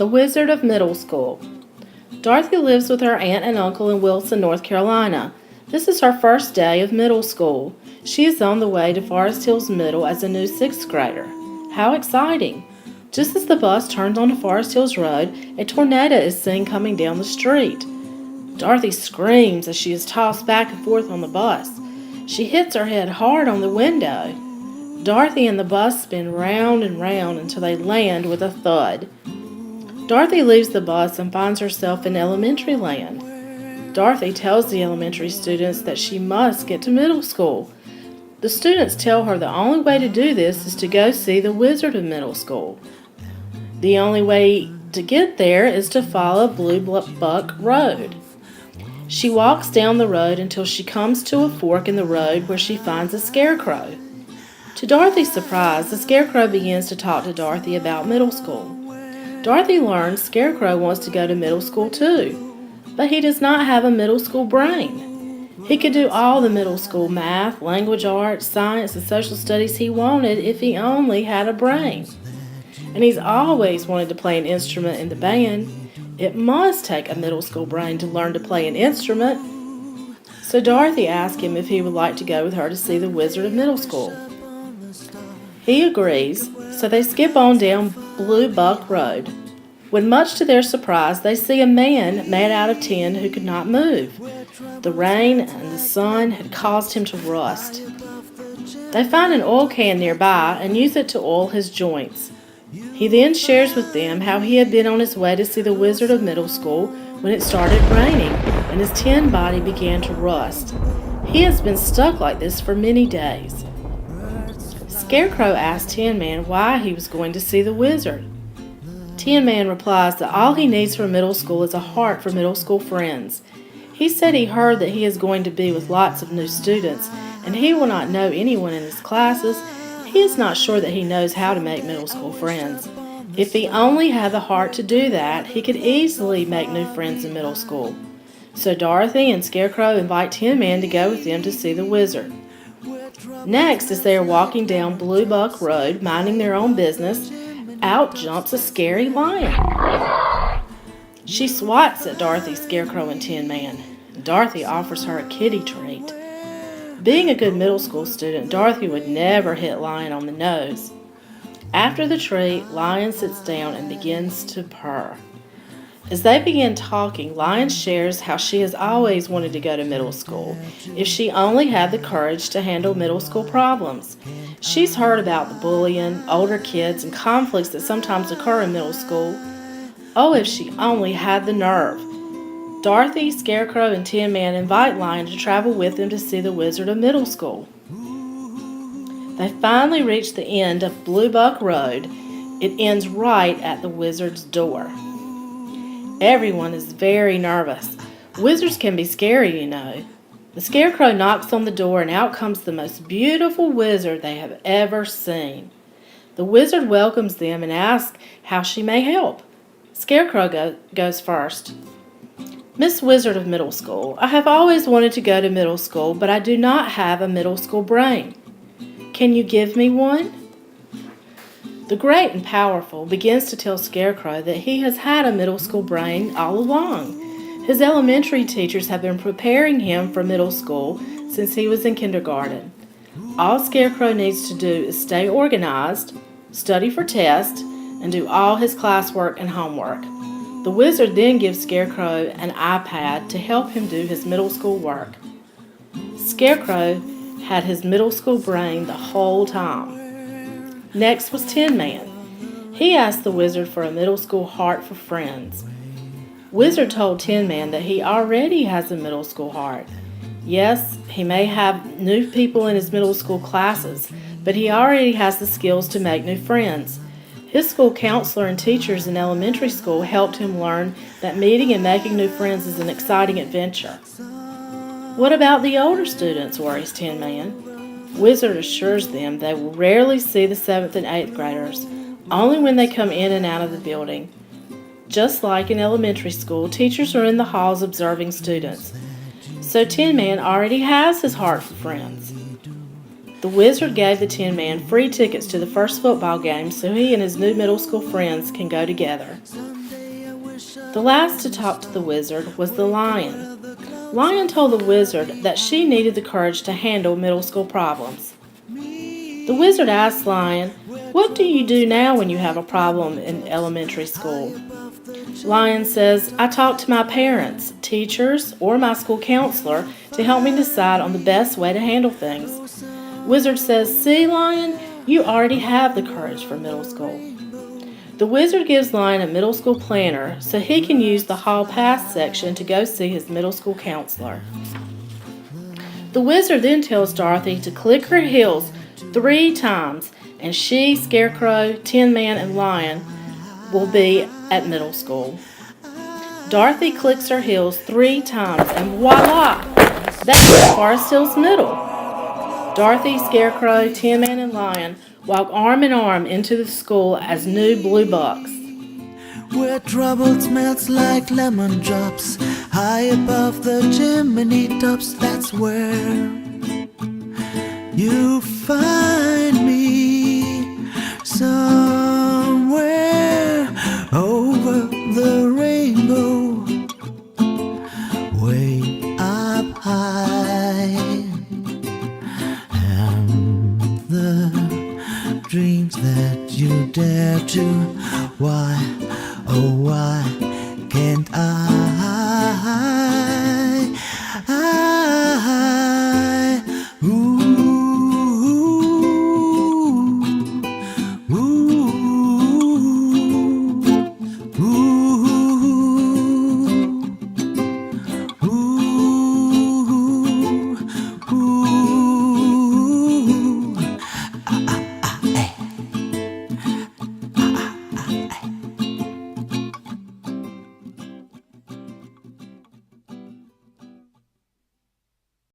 The Wizard of Middle School. Dorothy lives with her aunt and uncle in Wilson, North Carolina. This is her first day of middle school. She is on the way to Forest Hills Middle as a new sixth grader. How exciting! Just as the bus turns onto Forest Hills Road, a tornado is seen coming down the street. Dorothy screams as she is tossed back and forth on the bus. She hits her head hard on the window. Dorothy and the bus spin round and round until they land with a thud. Dorothy leaves the bus and finds herself in elementary land. Dorothy tells the elementary students that she must get to middle school. The students tell her the only way to do this is to go see the Wizard of Middle School. The only way to get there is to follow Blue Buck Road. She walks down the road until she comes to a fork in the road where she finds a scarecrow. To Dorothy's surprise, the scarecrow begins to talk to Dorothy about middle school. Dorothy learns Scarecrow wants to go to middle school too, but he does not have a middle school brain. He could do all the middle school math, language arts, science, and social studies he wanted if he only had a brain. And he's always wanted to play an instrument in the band. It must take a middle school brain to learn to play an instrument. So Dorothy asked him if he would like to go with her to see the Wizard of Middle School. He agrees, so they skip on down Blue Buck Road. When much to their surprise, they see a man made out of tin who could not move. The rain and the sun had caused him to rust. They find an oil can nearby and use it to oil his joints. He then shares with them how he had been on his way to see the Wizard of Middle School when it started raining and his tin body began to rust. He has been stuck like this for many days. Scarecrow asked Tin Man why he was going to see the wizard. Tin Man replies that all he needs for middle school is a heart for middle school friends. He said he heard that he is going to be with lots of new students, and he will not know anyone in his classes. He is not sure that he knows how to make middle school friends. If he only had the heart to do that, he could easily make new friends in middle school. So Dorothy and Scarecrow invite Tin Man to go with them to see the wizard. Next, as they are walking down Blue Buck Road, minding their own business, out jumps a scary lion. She swats at Dorothy, Scarecrow, and Tin Man. Dorothy offers her a kitty treat. Being a good middle school student, Dorothy would never hit Lion on the nose. After the treat, Lion sits down and begins to purr. As they begin talking, Lion shares how she has always wanted to go to middle school, if she only had the courage to handle middle school problems. She's heard about the bullying, older kids, and conflicts that sometimes occur in middle school. Oh, if she only had the nerve. Dorothy, Scarecrow, and Tin Man invite Lion to travel with them to see the Wizard of Middle School. They finally reach the end of Blue Buck Road. It ends right at the wizard's door. Everyone is very nervous. Wizards can be scary, you know. The Scarecrow knocks on the door and out comes the most beautiful wizard they have ever seen. The wizard welcomes them and asks how she may help. Scarecrow goes first. Miss Wizard of Middle School, I have always wanted to go to middle school, but I do not have a middle school brain. Can you give me one? The great and powerful begins to tell Scarecrow that he has had a middle school brain all along. His elementary teachers have been preparing him for middle school since he was in kindergarten. All Scarecrow needs to do is stay organized, study for tests, and do all his classwork and homework. The wizard then gives Scarecrow an iPad to help him do his middle school work. Scarecrow had his middle school brain the whole time. Next was Tin Man. He asked the wizard for a middle school heart for friends. Wizard told Tin Man that he already has a middle school heart. Yes, he may have new people in his middle school classes, but he already has the skills to make new friends. His school counselor and teachers in elementary school helped him learn that meeting and making new friends is an exciting adventure. What about the older students, worries Tin Man. Wizard assures them they will rarely see the 7th and 8th graders, only when they come in and out of the building. Just like in elementary school, teachers are in the halls observing students. So Tin Man already has his heart for friends. The Wizard gave the Tin Man free tickets to the first football game so he and his new middle school friends can go together. The last to talk to the Wizard was the Lion. Lion told the Wizard that she needed the courage to handle middle school problems. The Wizard asked Lion, "What do you do now when you have a problem in elementary school?" Lion says, "I talk to my parents, teachers, or my school counselor to help me decide on the best way to handle things." Wizard says, "See, Lion, you already have the courage for middle school." The Wizard gives Lion a middle school planner so he can use the Hall Pass section to go see his middle school counselor. The Wizard then tells Dorothy to click her heels 3 times, and she, Scarecrow, Tin Man, and Lion will be at middle school. Dorothy clicks her heels 3 times, and voila! That's Forest Hills Middle. Dorothy, Scarecrow, Tin Man, and Lion walk arm in arm into the school as new blue bucks. Where trouble smells like lemon drops, high above the chimney tops, that's where you find me. Somewhere over the rainbow, way up high, and the dreams that you dare to, why, oh why can't I?